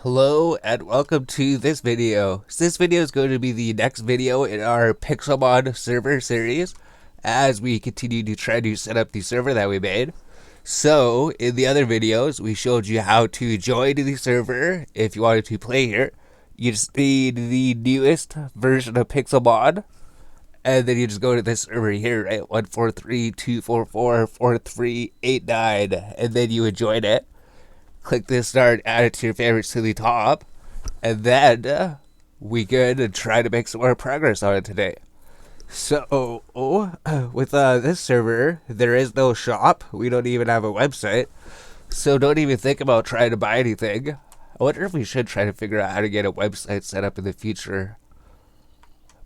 Hello and welcome to this video. This video is going to be the next video in our Pixelmon server series as we continue to try to set up the server that we made. So, in the other videos, we showed you how to join the server if you wanted to play here. You just need the newest version of Pixelmon, and then you just go to this server here, right? 143.244.4389, and then you would join it. Click this start, add it to your favorites to the top, and then we could try to make some more progress on it today. So, with this server, there is no shop. We don't even have a website. So don't even think about trying to buy anything. I wonder if we should try to figure out how to get a website set up in the future.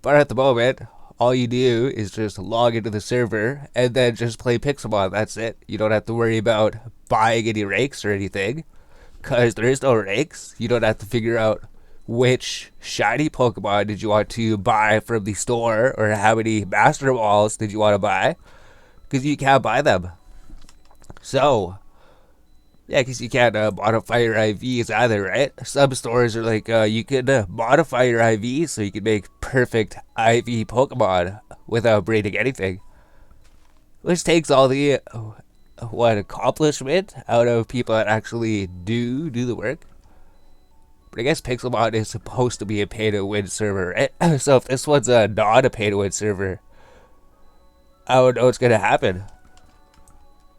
But at the moment, all you do is just log into the server and then just play Pixelmon. That's it. You don't have to worry about buying any rakes or anything, because there is no rakes. You don't have to figure out which shiny Pokemon did you want to buy from the store, or how many Master Balls did you want to buy, because you can't buy them. So, yeah, because you can't modify your IVs either, right? Some stores are like, you can modify your IVs so you can make perfect IV Pokemon without breeding anything. Which takes all the, accomplishment out of people that actually do the work. But I guess Pixelmon is supposed to be a pay-to-win server, right? So if this one's not a pay-to-win server, I don't know what's going to happen.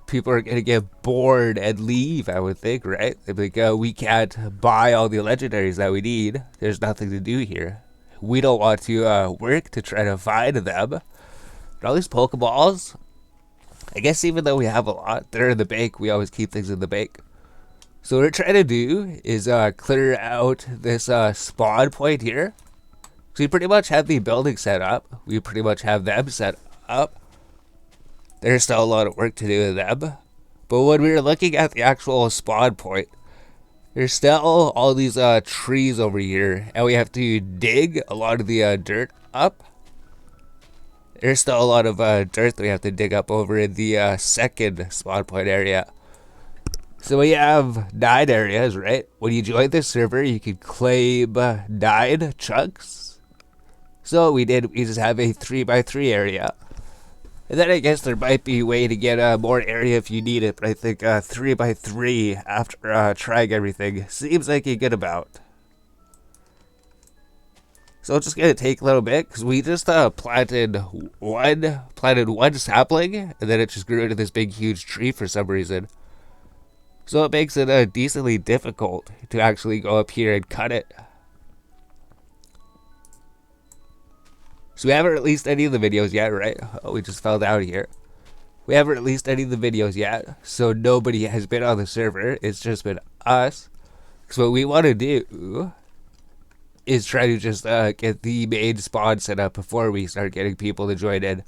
People are going to get bored and leave, I would think, right? They'd be like, we can't buy all the legendaries that we need. There's nothing to do here. We don't want to work to try to find them. And all these Pokeballs, I guess even though we have a lot, they're in the bank. We always keep things in the bank. So what we're trying to do is clear out this spawn point here. So we pretty much have the building set up. We pretty much have them set up. There's still a lot of work to do with them. But when we were looking at the actual spawn point, there's still all these trees over here, and we have to dig a lot of the dirt up. There's still a lot of dirt that we have to dig up over in the second spawn point area. So we have 9 areas, right? When you join this server, you can claim 9 chunks. So we just have a 3x3 area. And then I guess there might be a way to get more area if you need it, but I think 3x3 after trying everything seems like a good amount. So it's just gonna take a little bit, because we just planted one sapling, and then it just grew into this big huge tree for some reason. So it makes it decently difficult to actually go up here and cut it. So we haven't released any of the videos yet, right? Oh, we just fell down here. We haven't released any of the videos yet, so nobody has been on the server. It's just been us. So what we want to do is try to just get the main spawn set up before we start getting people to join in.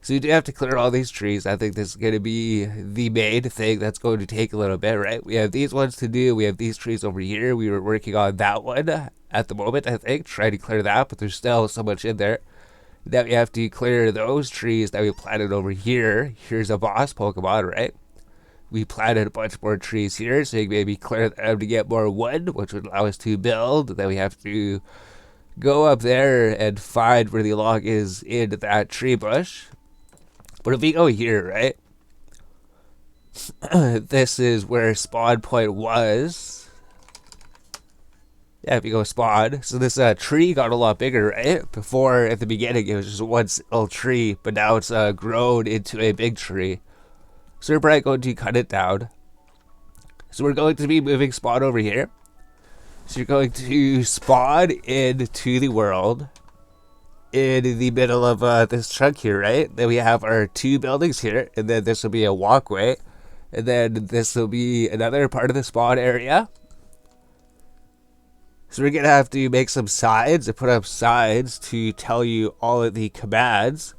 So you do have to clear all these trees. I think this is going to be the main thing that's going to take a little bit, right? We have these ones to do. We have these trees over here. We were working on that one at the moment, I think, trying to clear that, but there's still so much in there that we have to clear those trees that we planted over here. Here's a boss Pokemon, right? We planted a bunch more trees here, so you can maybe clear them to get more wood, which would allow us to build. Then we have to go up there and find where the log is in that tree bush. But if we go here, right, this is where spawn point was. Yeah, if you go spawn, so this tree got a lot bigger, right? Before, at the beginning, it was just one little tree, but now it's grown into a big tree. So we're probably going to cut it down. So we're going to be moving spawn over here. So you're going to spawn into the world in the middle of this chunk here, right? Then we have our 2 buildings here, and then this will be a walkway, and then this will be another part of the spawn area. So we're gonna have to make some signs and put up signs to tell you all of the commands.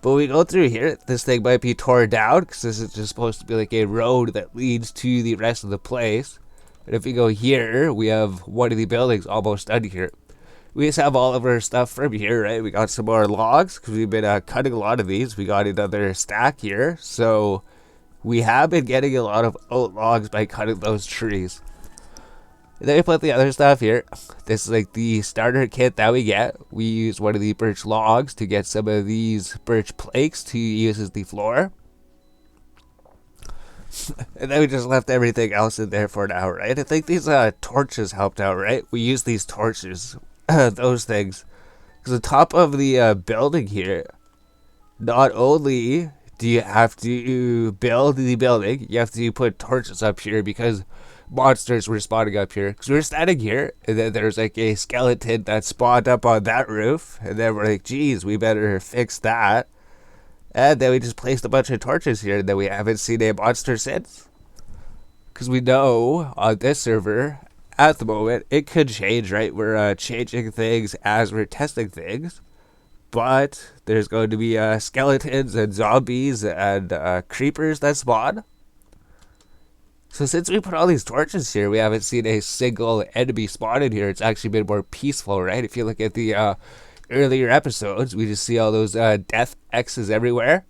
But when we go through here, this thing might be torn down, because this is just supposed to be like a road that leads to the rest of the place. And if we go here, we have one of the buildings almost done here. We just have all of our stuff from here, right? We got some more logs, because we've been cutting a lot of these. We got another stack here, so we have been getting a lot of oat logs by cutting those trees. And then we put the other stuff here. This is like the starter kit that we get. We use one of the birch logs to get some of these birch planks to use as the floor. And then we just left everything else in there for now, right? I think these torches helped out, right? We use these torches, those things. Because the top of the building here, not only do you have to build the building, you have to put torches up here because monsters were spawning up here. Because we were standing here, and then there's like a skeleton that spawned up on that roof. And then we're like, geez, we better fix that. And then we just placed a bunch of torches here, and then we haven't seen a monster since. Because we know on this server, at the moment, it could change, right? We're changing things as we're testing things. But there's going to be skeletons and zombies and creepers that spawn. So since we put all these torches here, we haven't seen a single enemy spawn in here. It's actually been more peaceful, right? If you look at the earlier episodes, we just see all those death X's everywhere.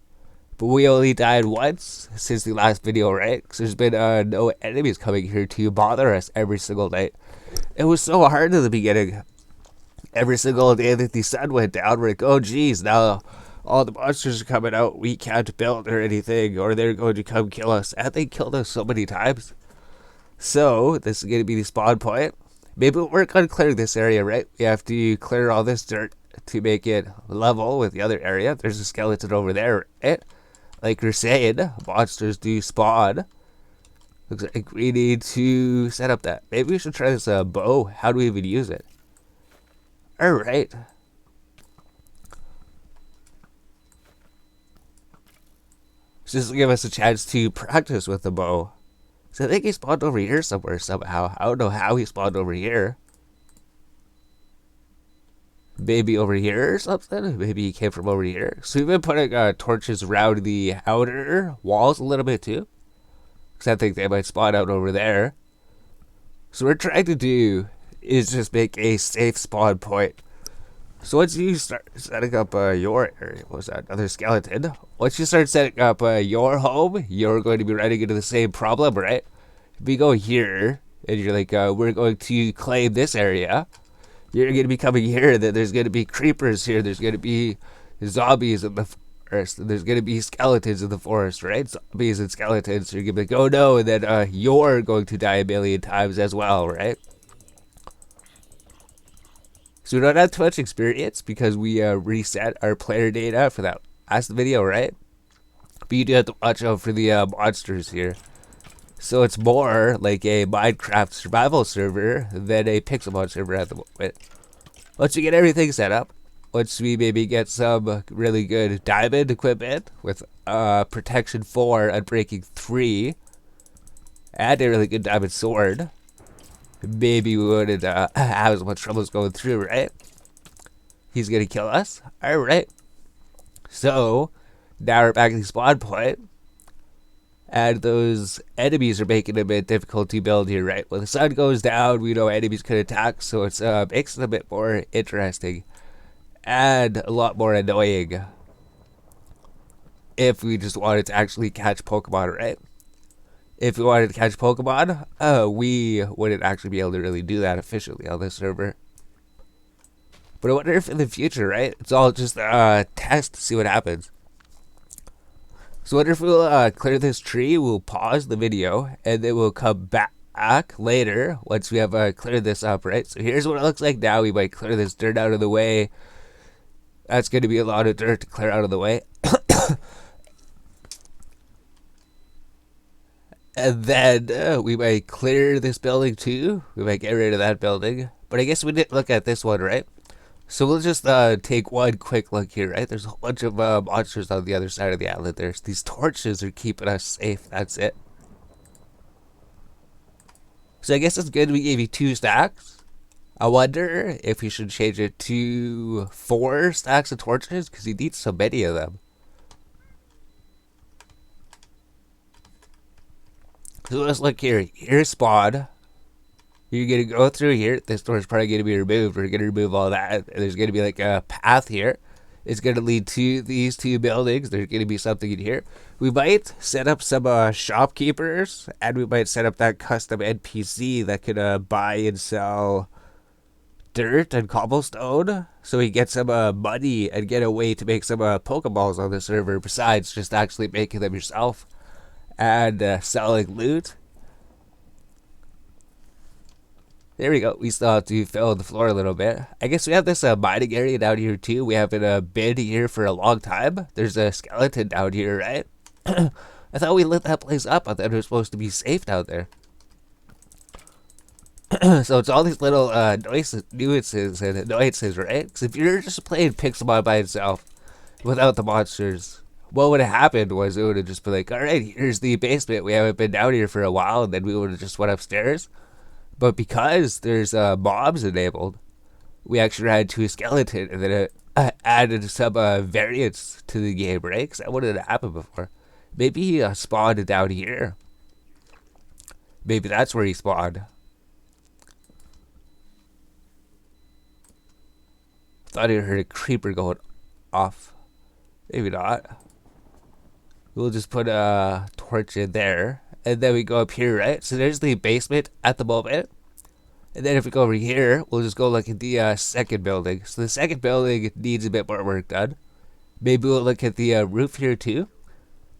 But we only died once since the last video, right? Because there's been no enemies coming here to bother us every single night. It was so hard in the beginning. Every single day that the sun went down, we're like, oh geez, now all the monsters are coming out. We can't build or anything, or they're going to come kill us. And they killed us so many times. So this is going to be the spawn point. Maybe we'll work on clearing this area, right? We have to clear all this dirt to make it level with the other area. There's a skeleton over there, right? Like you're saying, monsters do spawn. Looks like we need to set up that. Maybe we should try this bow. How do we even use it? Alright. So this will give us a chance to practice with the bow. So I think he spawned over here somewhere somehow. I don't know how he spawned over here. Maybe over here or something? Maybe he came from over here. So we've been putting torches around the outer walls a little bit too. Because I think they might spawn out over there. So what we're trying to do is just make a safe spawn point. So once you start setting up your area, what was that, another skeleton? Once you start setting up your home, you're going to be running into the same problem, right? If you go here, and you're like, we're going to claim this area, you're going to be coming here, then there's going to be creepers here, there's going to be zombies in the forest, and there's going to be skeletons in the forest, right? Zombies and skeletons, so you're going to be like, oh no, and then you're going to die a million times as well, right? So we don't have too much experience because we reset our player data for that last video, right? But you do have to watch out for the monsters here. So it's more like a Minecraft survival server than a Pixelmon server at the moment. Once we get everything set up, once we maybe get some really good diamond equipment with protection 4, unbreaking 3, and a really good diamond sword, maybe we wouldn't have as much troubles going through, right? He's gonna kill us. Alright. So, now we're back at the spawn point. And those enemies are making it a bit difficult to build here, right? When the sun goes down, we know enemies can attack, so it's makes it a bit more interesting. And a lot more annoying. If we just wanted to actually catch Pokemon, right? If we wanted to catch Pokemon, we wouldn't actually be able to really do that efficiently on this server. But I wonder if in the future, right? It's all just a test to see what happens. So I wonder if we'll clear this tree, we'll pause the video, and then we'll come back later once we have cleared this up, right? So here's what it looks like now. We might clear this dirt out of the way. That's going to be a lot of dirt to clear out of the way. And then we might clear this building too. We might get rid of that building. But I guess we didn't look at this one, right? So we'll just take one quick look here, right? There's a whole bunch of monsters on the other side of the island. There's these torches are keeping us safe. That's it. So I guess it's good we gave you 2 stacks. I wonder if we should change it to 4 stacks of torches because he needs so many of them. So let's look here. Here's spawn. You're going to go through here. This door is probably going to be removed. We're going to remove all that. There's going to be like a path here. It's going to lead to these two buildings. There's going to be something in here. We might set up some shopkeepers, and we might set up that custom NPC that could buy and sell dirt and cobblestone, so we get some money and get a way to make some Pokeballs on the server besides just actually making them yourself and selling loot. There we go. We still have to fill the floor a little bit. I guess we have this mining area down here too. We haven't been here for a long time. There's a skeleton down here, right? I thought we lit that place up. I thought it was supposed to be safe down there. So it's all these little nuances and annoyances, right? Because if you're just playing Pixelmon by itself without the monsters, what would have happened was it would have just been like, all right, here's the basement. We haven't been down here for a while, and then we would have just went upstairs. But because there's mobs enabled, we actually had two skeletons, and then it added some variance to the game, right? Because that wouldn't have happened before. Maybe he spawned down here. Maybe that's where he spawned. Thought I heard a creeper going off. Maybe not. We'll just put a torch in there. And then we go up here, right? So there's the basement at the moment. And then if we go over here, we'll just go look at the second building. So the second building needs a bit more work done. Maybe we'll look at the roof here too.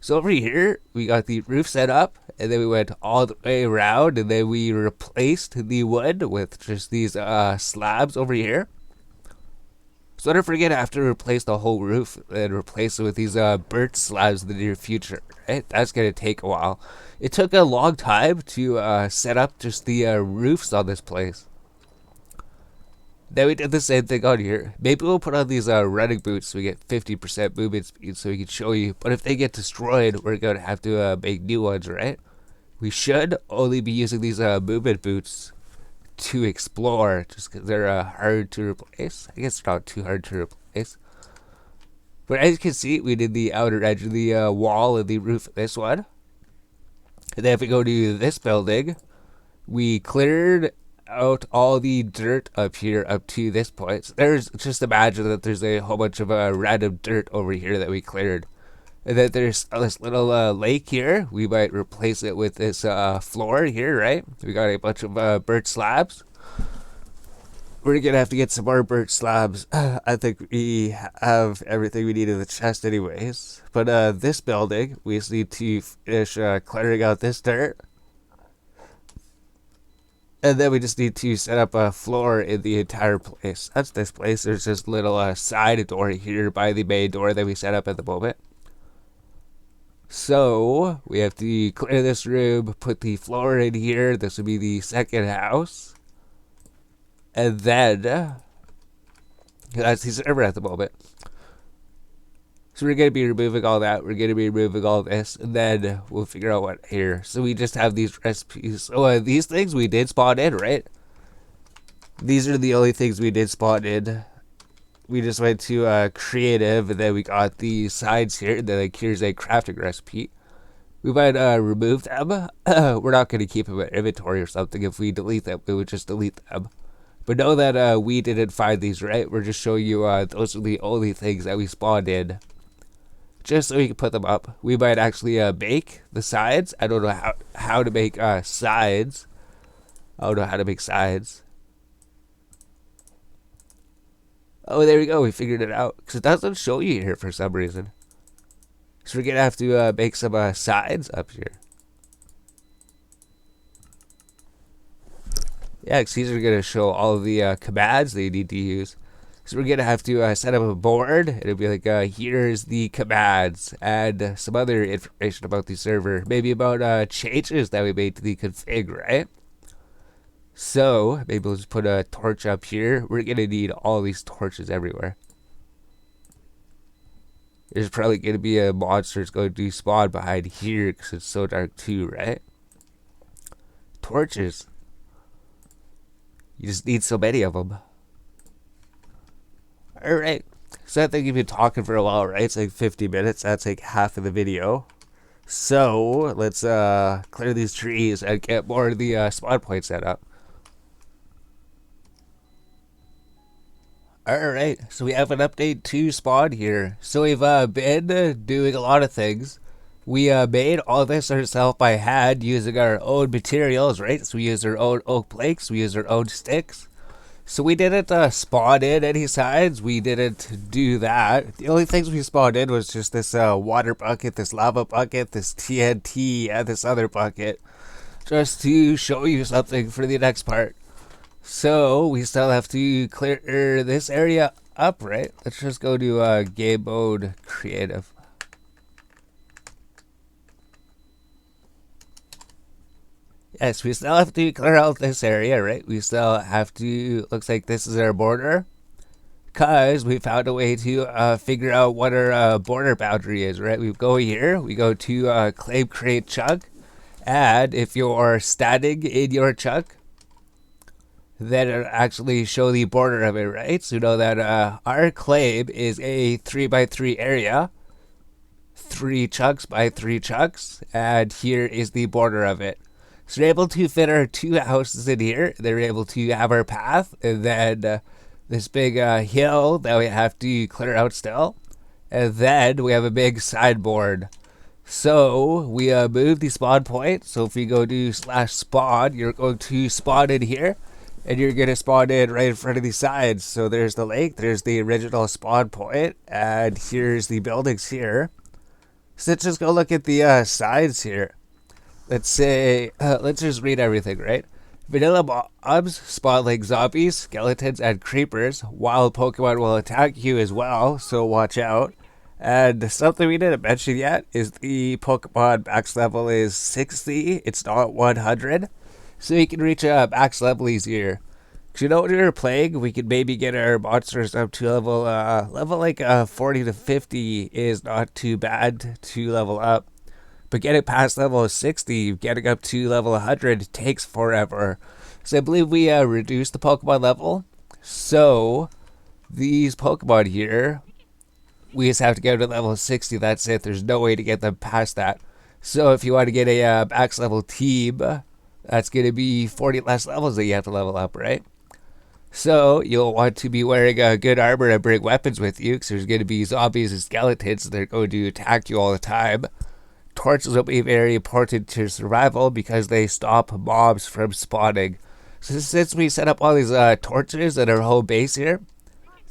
So over here, we got the roof set up. And then we went all the way around. And then we replaced the wood with just these slabs over here. So don't forget, I have to replace the whole roof and replace it with these birch slabs in the near future, right? That's going to take a while. It took a long time to set up just the roofs on this place. Then we did the same thing on here. Maybe we'll put on these running boots so we get 50% movement speed so we can show you. But if they get destroyed, we're going to have to make new ones, right? We should only be using these movement boots to explore, just because they're hard to replace. I guess they're not too hard to replace. But as you can see, we did the outer edge of the wall and the roof of this one. And then if we go to this building, we cleared out all the dirt up here up to this point. So there's, just imagine that there's a whole bunch of random dirt over here that we cleared. And then there's this little lake here. We might replace it with this floor here, right? We got a bunch of birch slabs. We're going to have to get some more birch slabs. I think we have everything we need in the chest anyways. But this building, we just need to finish clearing out this dirt. And then we just need to set up a floor in the entire place. That's this place. There's this little side door here by the main door that we set up at the moment. So we have to clear this room, put the floor in here. This would be the second house. And then that's the server at the moment. So we're going to be removing all that. We're going to be removing all this. And then we'll figure out what here. So we just have these recipes. So these things we did spawn in, right? These are the only things we did spawn in. We just went to creative, and then we got the sides here. And then like, here's a crafting recipe. We might remove them. We're not going to keep them in inventory or something. If we delete them, we would just delete them. But know that we didn't find these, right? We're just showing you those are the only things that we spawned in. Just so we can put them up. We might actually make the sides. I don't know how to make sides. I don't know how to make sides. Oh, there we go. We figured it out. Because it doesn't show you here for some reason. So we're going to have to make some sides up here. Yeah, because these are going to show all of the commands that you need to use. So we're going to have to set up a board. It'll be like, here's the commands. And some other information about the server. Maybe about changes that we made to the config, right? So, maybe we'll just put a torch up here. We're going to need all these torches everywhere. There's probably going to be a monster that's going to spawn behind here because it's so dark too, right? Torches. You just need so many of them. Alright. So I think you've been talking for a while, right? It's like 50 minutes. That's like half of the video. So, let's clear these trees and get more of the spawn points set up. Alright, so we have an update to Spawn here. So we've been doing a lot of things. We made all this ourselves by hand using our own materials, right? So we use our own oak planks, we use our own sticks. So we didn't spawn in any sides, we didn't do that. The only things we spawned in was just this water bucket, this lava bucket, this TNT, and this other bucket. Just to show you something for the next part. So we still have to clear this area up, right? Let's just go to game mode creative. Yes, we still have to clear out this area, right? We still have to, looks like this is our border. Because we found a way to figure out what our border boundary is, right? We go here, we go to claim create chunk. And if you're standing in your chunk, then it'll actually show the border of it, right? So you know that our claim is a 3x3 area, 3 chunks by 3 chunks, and here is the border of it. So we're able to fit our 2 houses in here. They're able to have our path, and then this big hill that we have to clear out still. And then we have a big sideboard. So we move the spawn point. So if we go to /spawn, you're going to spawn in here. And you're going to spawn in right in front of the sides. So there's the lake, there's the original spawn point, and here's the buildings here. So let's just go look at the sides here. Let's say, let's just read everything, right? Vanilla mobs spawn like zombies, skeletons, and creepers. Wild Pokemon will attack you as well, so watch out. And something we didn't mention yet is the Pokemon max level is 60. It's not 100. So you can reach a max level easier. Cause you know when we were playing, we could maybe get our monsters up to level like 40 to 50 is not too bad to level up. But getting past level 60, getting up to level 100 takes forever. So I believe we reduced the Pokemon level. So these Pokemon here, we just have to go to level 60. That's it. There's no way to get them past that. So if you want to get a max level team, that's going to be 40 less levels that you have to level up, right? So you'll want to be wearing a good armor and bring weapons with you, because there's going to be zombies and skeletons. They're going to attack you all the time. Torches will be very important to survival because they stop mobs from spawning. So since we set up all these torches at our home base here,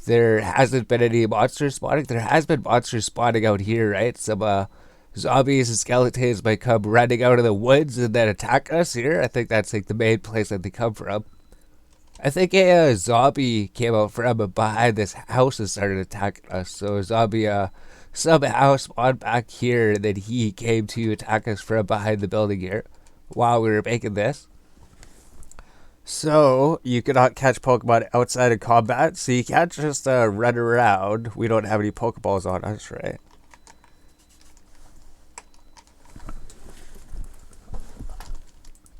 there hasn't been any monsters spawning. There has been monsters spawning out here, right? Some zombies and skeletons might come running out of the woods and then attack us here. I think that's like the main place that they come from. I think a zombie came out from behind this house and started attacking us. So a zombie somehow spawned back here, and then he came to attack us from behind the building here while we were making this. So you cannot catch Pokemon outside of combat, so you can't just run around. We don't have any Pokeballs on us, right?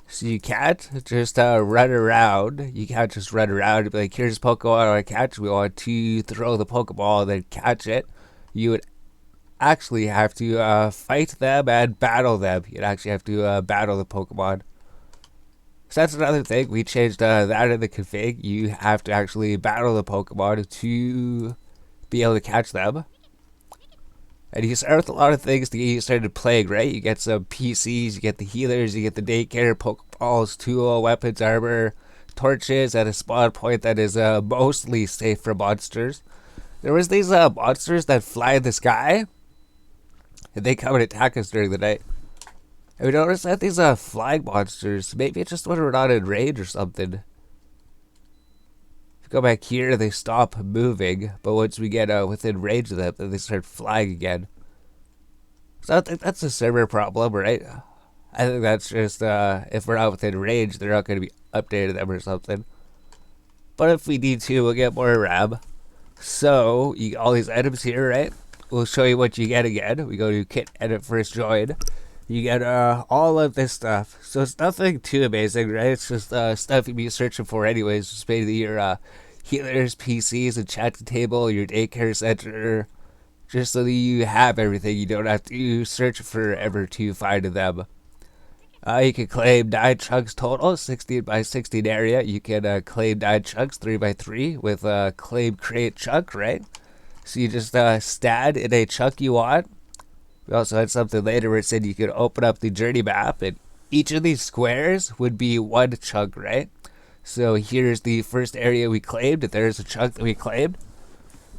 So you can't just run around. You can't just run around and be like, here's a Pokemon I want to catch. We want to throw the Pokeball and then catch it. You would actually have to fight them and battle them. You'd actually have to battle the Pokemon. So that's another thing. We changed that in the config. You have to actually battle the Pokemon to be able to catch them. And you start with a lot of things to get you started playing, right? You get some PCs, you get the healers, you get the Daycare, Pokeballs, tool, weapons, armor, torches, at a spawn point that is mostly safe for monsters. There was these monsters that fly in the sky, and they come and attack us during the night. And we noticed that these flying monsters, maybe it's just when we're not in range or something. Go back here, they stop moving, but once we get within range of them, then they start flying again. So I think that's a server problem, right? I think that's just if we're not within range, they're not going to be updating them or something. But if we need to, we'll get more RAM. So you get all these items here, right? We'll show you what you get again. We go to kit edit first join. You get all of this stuff. So it's nothing too amazing, right? It's just stuff you'd be searching for anyways. Just maybe your healers, PCs, and chat table, your daycare center. Just so that you have everything. You don't have to search forever to find them. You can claim 9 chunks total, 16 by 16 area. You can claim 9 chunks, 3 by 3 with claim create chunk, right? So you just stand in a chunk you want. We also had something later where it said you could open up the journey map, and each of these squares would be one chunk, right? So here's the first area we claimed. There's a chunk that we claimed.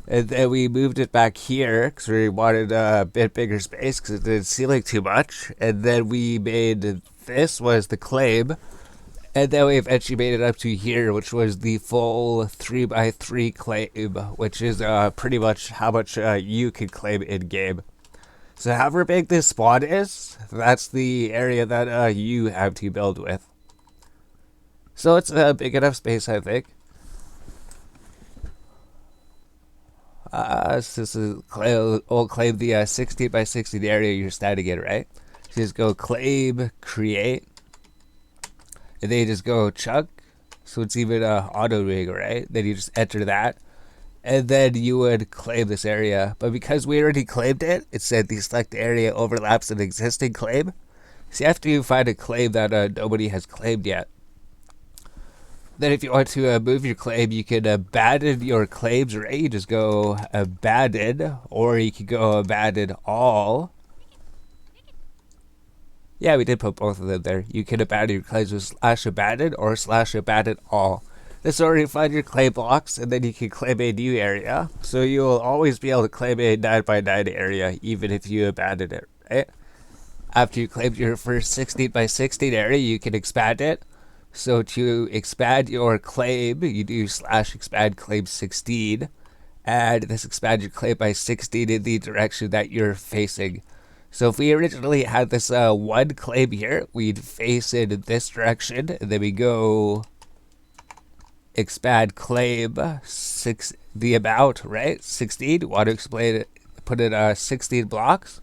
And then we moved it back here because we wanted a bit bigger space because it didn't seem like too much. And then we made this was the claim. And then we eventually made it up to here, which was the full 3 by 3 claim, which is pretty much how much you can claim in game. So however big this spawn is, that's the area that you have to build with. So it's a big enough space, I think. So this is we'll claim the 16 by 16 area you're standing in, right? So just go claim, create, and then you just go chunk. So it's even auto rig, right? Then you just enter that, and then you would claim this area. But because we already claimed it, it said the select area overlaps an existing claim. So you have to find a claim that nobody has claimed yet. Then if you want to move your claim, you can abandon your claims, right? You just go abandon, or you can go abandon all. Yeah, we did put both of them there. You can abandon your claims with /abandon or /abandon all. This will already find your claim blocks, and then you can claim a new area. So you will always be able to claim a 9 by 9 area, even if you abandon it, right? After you claimed your first 16 by 16 area, you can expand it. So to expand your claim, you do /expand claim 16, and this expands your claim by 16 in the direction that you're facing. So if we originally had this one claim here, we'd face in this direction, and then we go expand claim the amount, right? 16. Want to explain it? Put in 16 blocks,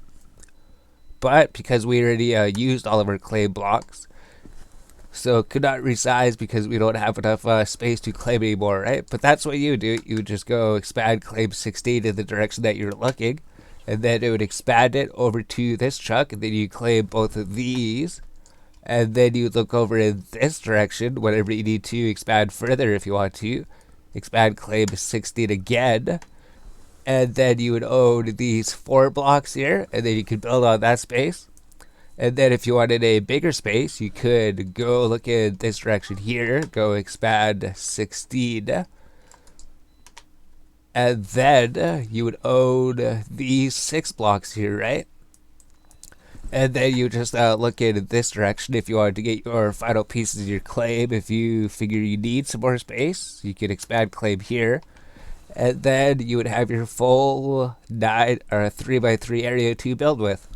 but because we already used all of our claim blocks, so could not resize because we don't have enough space to claim anymore, right? But that's what you do. You would just go expand claim 16 in the direction that you're looking, and then it would expand it over to this chunk, and then you claim both of these, and then you look over in this direction whenever you need to expand further if you want to. Expand claim 16 again, and then you would own these 4 blocks here, and then you could build on that space. And then if you wanted a bigger space, you could go look in this direction here, go expand 16. And then you would own these 6 blocks here, right? And then you just look in this direction if you wanted to get your final pieces of your claim. If you figure you need some more space, you can expand claim here. And then you would have your full 9 or 3 by 3 area to build with.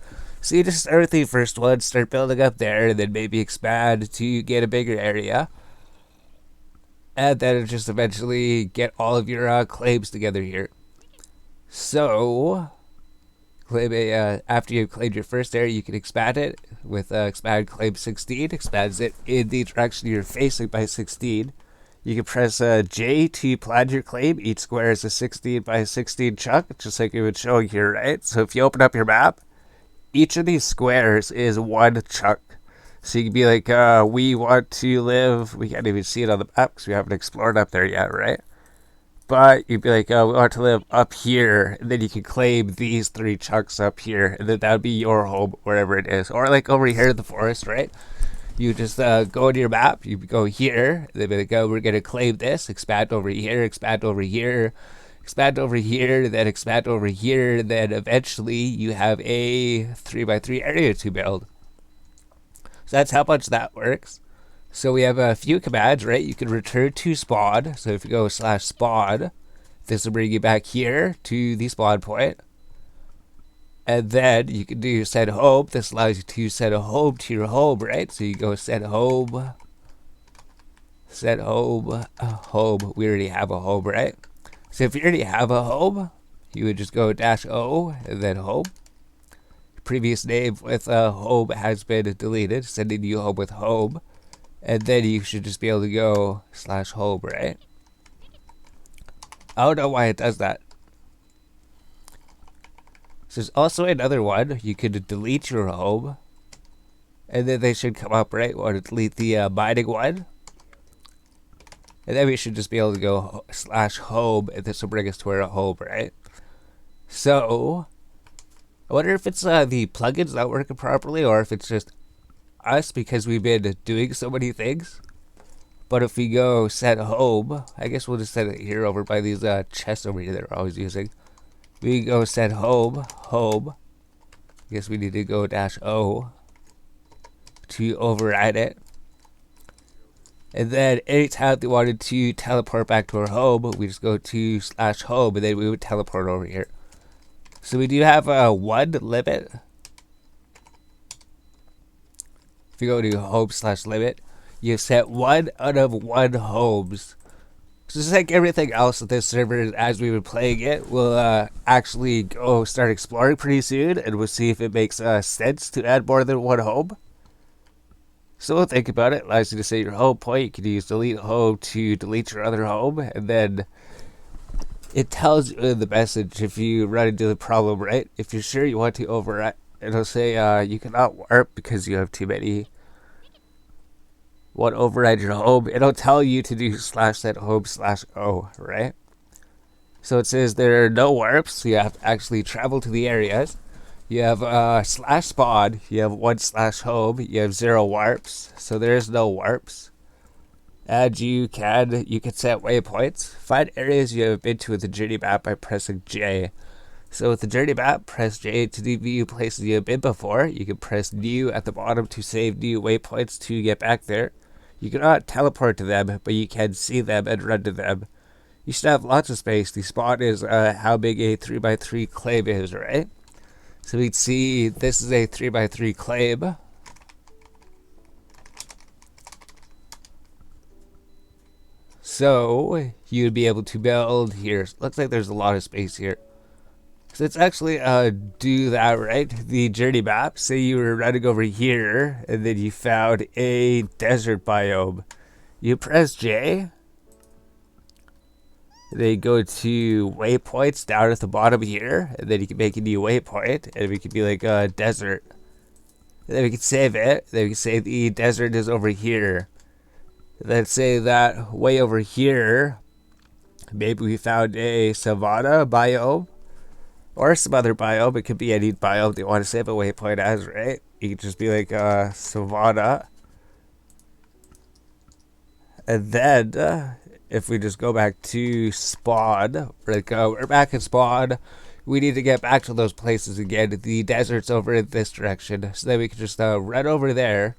So you just start with the first one, start building up there, and then maybe expand to get a bigger area. And then just eventually get all of your claims together here. So, claim after you've claimed your first area, you can expand it with expand claim 16. Expands it in the direction you're facing by 16. You can press J to plan your claim. Each square is a 16 by 16 chunk, just like it would show here, right? So if you open up your map, each of these squares is one chunk. So you can be like, we want to live, we can't even see it on the map because we haven't explored up there yet, right? But you'd be like, we want to live up here, and then you can claim these 3 chunks up here, and then that would be your home, wherever it is. Or like over here in the forest, right? You just go into your map, you go here, and then be like, we're going to claim this, expand over here, expand over here, expand over here, then expand over here, and then eventually you have a 3 by 3 area to build. So that's how much that works. So we have a few commands, right? You can return to spawn. So if you go /spawn, this will bring you back here to the spawn point. And then you can do set home. This allows you to set a home to your home, right? So you go set home, home. We already have a home, right? So if you already have a home, you would just go -O and then home. Previous name with home has been deleted, sending you home with home. And then you should just be able to go /home, right? I don't know why it does that. So there's also another one. You could delete your home. And then they should come up, right? We want to delete the mining one. And then we should just be able to go /home, and this will bring us to our home, right? So, I wonder if it's the plugins not working properly, or if it's just us because we've been doing so many things. But if we go set home, I guess we'll just set it here over by these chests over here that we're always using. We go set home. I guess we need to go -O to override it. And then anytime they wanted to teleport back to our home, we just go to /home, and then we would teleport over here. So we do have a 1 limit. If you go to home/limit, you set 1 out of 1 homes. So just like everything else with this server, as we've been playing it, we'll actually go start exploring pretty soon, and we'll see if it makes sense to add more than 1 home. So we'll think about it. Allows you to set your home point. You can use delete home to delete your other home, and then it tells you in the message if you run into the problem, right? If you're sure you want to override, it'll say you cannot warp because you have too many. Want to override your home? It'll tell you to do /set home/O, right? So it says there are no warps, so you have to actually travel to the areas. You have /spawn, you have 1 /home, you have 0 warps, so there's no warps. And you can set waypoints. Find areas you have been to with the journey map by pressing J. So with the journey map, press J to view places you have been before. You can press new at the bottom to save new waypoints to get back there. You cannot teleport to them, but you can see them and run to them. You should have lots of space. The spawn is how big a 3x3 claim is, right? So we'd see this is a 3x3 claim. So you'd be able to build here. Looks like there's a lot of space here. So let's actually do that, right? The journey map. Say you were running over here, and then you found a desert biome. You press J. Then go to waypoints down at the bottom here, and then you can make a new waypoint, and we could be like a desert. And then we can save it. Then we can say the desert is over here. And then say that way over here, maybe we found a savanna biome. Or some other biome. It could be any biome they want to save a waypoint as, right? You could just be like savanna. And then if we just go back to spawn, we're back in spawn. We need to get back to those places again. The desert's over in this direction. So then we can just run over there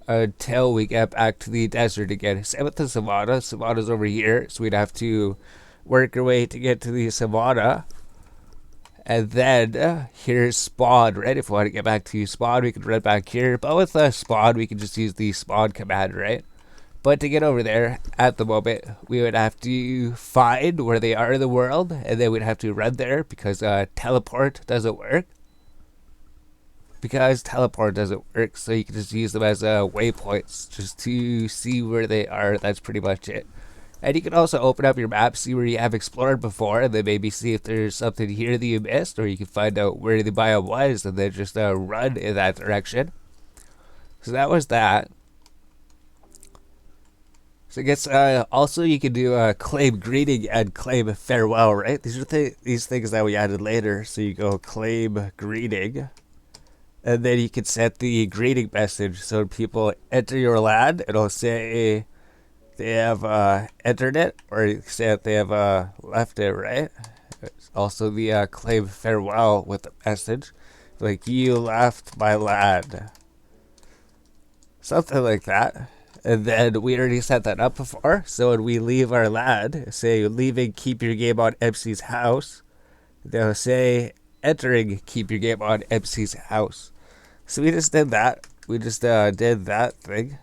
until we get back to the desert again. Same with the savanna. Savanna's over here. So we'd have to work our way to get to the savanna. And then here's spawn, right? If we want to get back to spawn, we can run back here. But with spawn, we can just use the spawn command, right? But to get over there, at the moment, we would have to find where they are in the world, and then we'd have to run there because teleport doesn't work. So you can just use them as waypoints just to see where they are. That's pretty much it. And you can also open up your map, see where you have explored before, and then maybe see if there's something here that you missed, or you can find out where the biome was, and then just run in that direction. So that was that. So I guess also you can do claim greeting and claim farewell, right? These are these things that we added later. So you go claim greeting, and then you can set the greeting message. So when people enter your land, it'll say they have entered it, or say that they have left it, right? It's also the claim farewell with the message, like you left my land, something like that. And then we already set that up before, so when we leave our land, say leaving keep your game on MC's house, they'll say entering keep your game on MC's house. So we just did that. We just did that thing.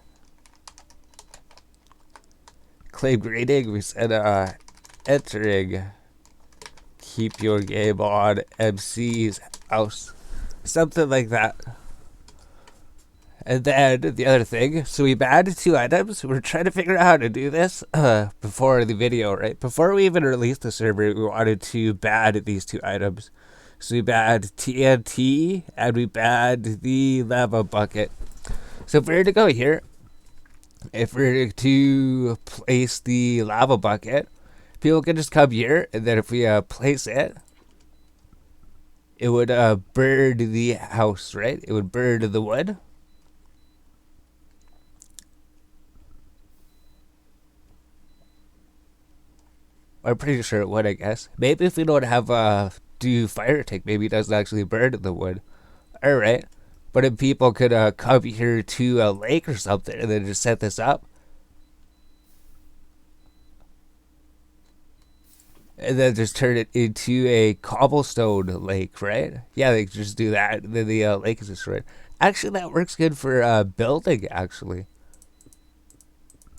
Claim greeting, we said entering keep your game on MC's house, something like that. And then the other thing, so we banned 2 items. We're trying to figure out how to do this before the video, right? Before we even released the server, we wanted to ban these 2 items. So we banned TNT and we banned the lava bucket. So if we were to go here, if we were to place the lava bucket, people can just come here, and then if we place it, it would burn the house, right? It would burn the wood. I'm pretty sure it would, I guess. Maybe if we don't have do fire tank, maybe it doesn't actually burn the wood. Alright. But if people could come here to a lake or something and then just set this up, and then just turn it into a cobblestone lake, right? Yeah, they could just do that, and then the lake is destroyed. Actually, that works good for building, actually.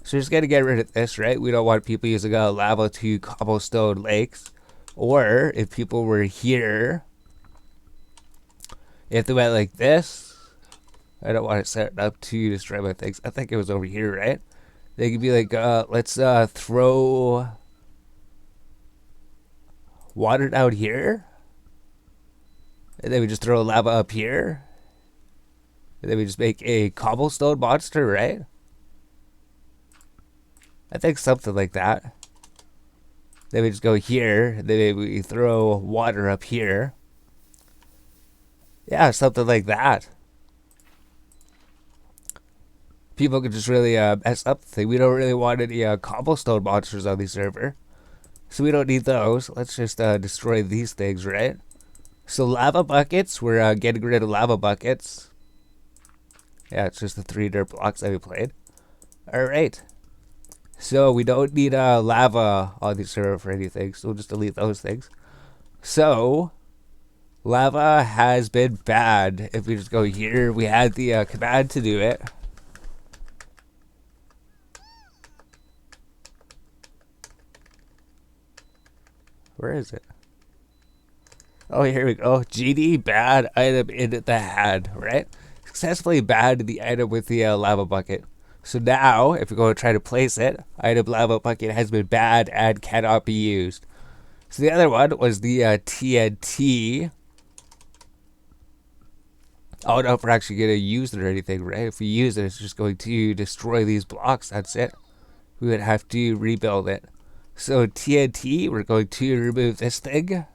So just gotta get rid of this, right? We don't want people using lava to cobblestone lakes. Or if people were here, if they went like this, I don't want to set it up to destroy my things. I think it was over here, right? They could be like, let's throw water down here, and then we just throw lava up here, and then we just make a cobblestone monster, right? I think something like that. Then we just go here, then we throw water up here. Yeah, something like that. People could just really mess up the thing. We don't really want any cobblestone monsters on the server, so we don't need those. Let's just destroy these things, right? So lava buckets, we're getting rid of lava buckets. Yeah, it's just the 3 dirt blocks that we played. Alright. So we don't need lava on the server for anything, so we'll just delete those things. So, lava has been bad. If we just go here, we had the command to do it. Where is it? Oh, here we go. GD bad item in the had, right? Successfully banned the item with the lava bucket. So now, if we go to try to place it, item lava bucket has been banned and cannot be used. So the other one was the TNT. I don't know if we're actually going to use it or anything, right? If we use it, it's just going to destroy these blocks. That's it. We would have to rebuild it. So TNT, we're going to remove this thing.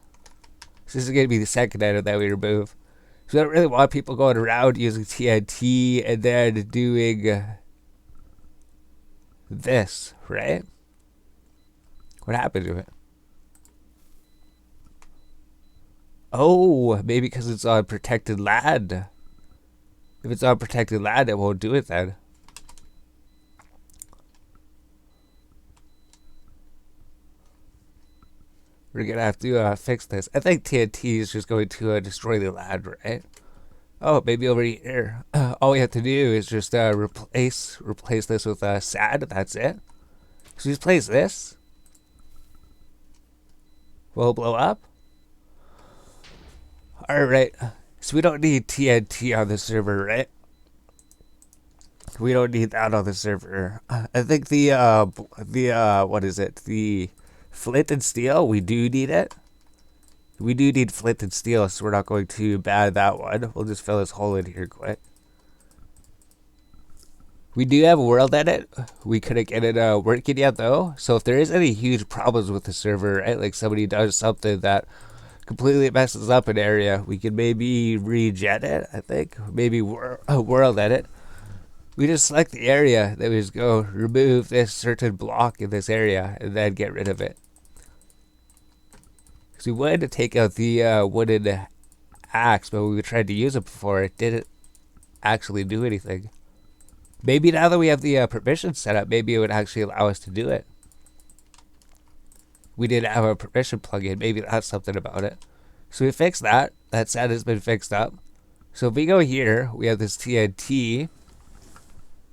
So this is going to be the second item that we remove. So I don't really want people going around using TNT and then doing this, right? What happened to it? Oh, maybe because it's on protected land. If it's on protected land, it won't do it then. We're gonna have to fix this. I think TNT is just going to destroy the land, right? Oh, maybe over here. All we have to do is just replace this with sand. That's it. So just place this. Will it blow up? Alright. So we don't need TNT on the server, right? We don't need that on the server. I think the what is it? The flint and steel, we do need it. We do need flint and steel, so we're not going to ban that one. We'll just fill this hole in here quick. We do have a world edit. We couldn't get it working yet, though. So if there is any huge problems with the server, right, like somebody does something that completely messes up an area, we can maybe regen it, I think. Maybe world edit. We just select the area, then we just go remove this certain block in this area, and then get rid of it. Because we wanted to take out the wooden axe, but when we tried to use it before, it didn't actually do anything. Maybe now that we have the permission set up, maybe it would actually allow us to do it. We didn't have a permission plugin. Maybe that's something about it. So we fixed that. That set has been fixed up. So if we go here, we have this TNT.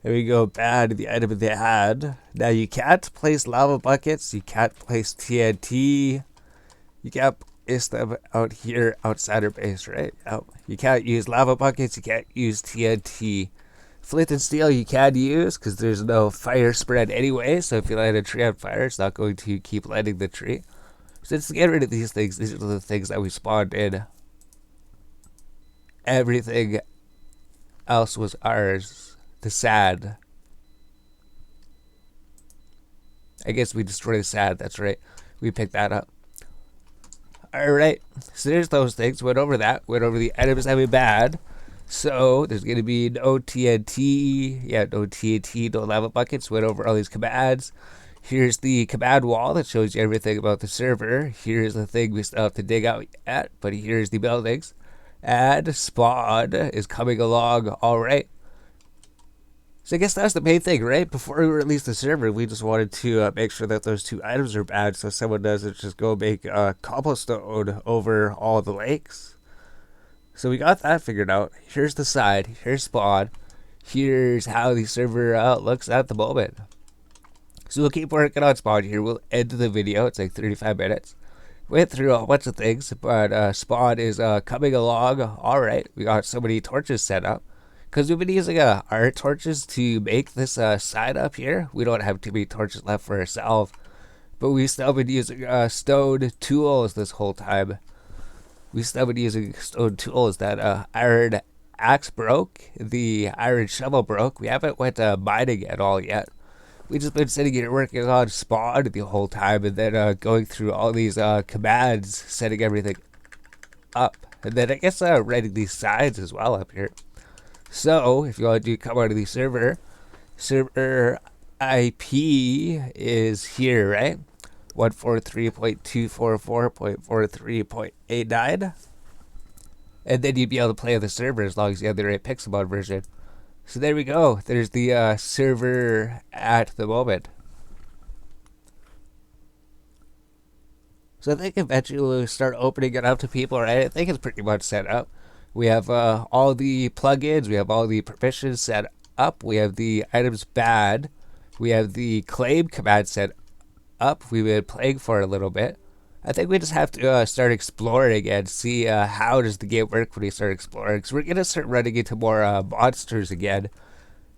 And we go bad the item they had. Now you can't place lava buckets. You can't place TNT. You can't place them out here outside our base, right? Oh, you can't use lava buckets. You can't use TNT. Flint and steel you can use because there's no fire spread anyway. So if you light a tree on fire, it's not going to keep lighting the tree. So let's get rid of these things. These are the things that we spawned in. Everything else was ours. the sad. I guess we destroy the sad. That's right. We picked that up. Alright, so there's those things. Went over that. Went over the items having bad. So there's going to be no TNT. Yeah, no TNT, no lava buckets. Went over all these commands. Here's the command wall that shows you everything about the server. Here's the thing we still have to dig out at, but here's the buildings. And spawn is coming along alright. So I guess that's the main thing, right? Before we release the server, we just wanted to make sure that those two items are bad, so someone doesn't just go make cobblestone over all the lakes. So we got that figured out. Here's the side. Here's spawn. Here's how the server looks at the moment. So we'll keep working on spawn here. We'll end the video. It's like 35 minutes. Went through a bunch of things, but spawn is coming along alright. We got so many torches set up. Because we've been using our torches to make this side up here. We don't have too many torches left for ourselves. But we still been using stone tools this whole time. We still been using stone tools. That iron axe broke. The iron shovel broke. We haven't went mining at all yet. We just been sitting here working on spawn the whole time. And then going through all these commands. Setting everything up. And then I guess writing these sides as well up here. So, if you want to come out of the server IP is here, right? 143.244.43.89. And then you'd be able to play on the server as long as you have the right Pixelmon version. So there we go. There's the server at the moment. So I think eventually we'll start opening it up to people, right? I think it's pretty much set up. We have all the plugins. We have all the permissions set up. We have the items bad. We have the claim command set up. We've been playing for a little bit. I think we just have to start exploring and see how does the game work when we start exploring. Because we're going to start running into more monsters again.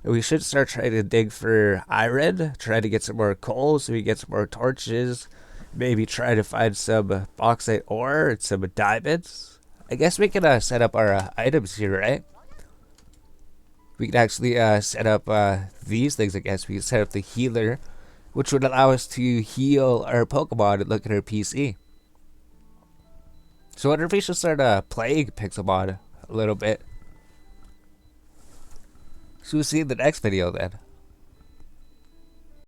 And we should start trying to dig for iron. Try to get some more coal so we get some more torches. Maybe try to find some bauxite ore and some diamonds. I guess we can set up our items here, right? We can actually set up these things, I guess. We can set up the healer, which would allow us to heal our Pokemon and look at our PC. So I wonder if we should start playing Pixelmon a little bit. So we'll see you in the next video then.